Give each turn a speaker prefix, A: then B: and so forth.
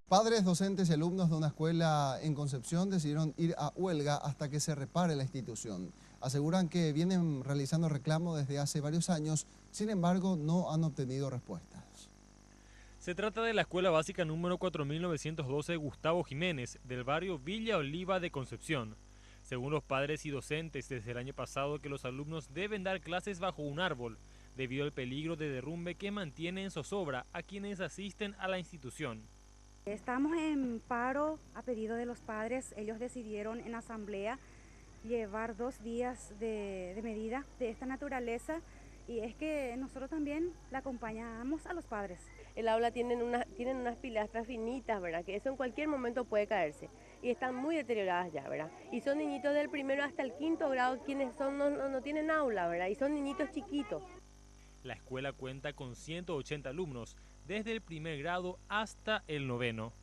A: Padres, docentes y alumnos de una escuela en Concepción decidieron ir a huelga hasta que se repare la institución. Aseguran que vienen realizando reclamos desde hace varios años, sin embargo no han obtenido respuestas.
B: Se trata de la escuela básica número 4912 Gustavo Jiménez, del barrio Villa Oliva de Concepción. Según los padres y docentes, desde el año pasado que los alumnos deben dar clases bajo un árbol, debido al peligro de derrumbe que mantiene en zozobra a quienes asisten a la institución.
C: Estamos en paro a pedido de los padres. Ellos decidieron en asamblea llevar 2 días de medida de esta naturaleza, y es que nosotros también la acompañamos a los padres.
D: El aula tienen unas pilastras finitas, ¿verdad? Que eso en cualquier momento puede caerse. Y están muy deterioradas ya, ¿verdad? Y son niñitos del primero hasta el quinto grado quienes no tienen aula, ¿verdad? Y son niñitos chiquitos.
B: La escuela cuenta con 180 alumnos, desde el primer grado hasta el noveno.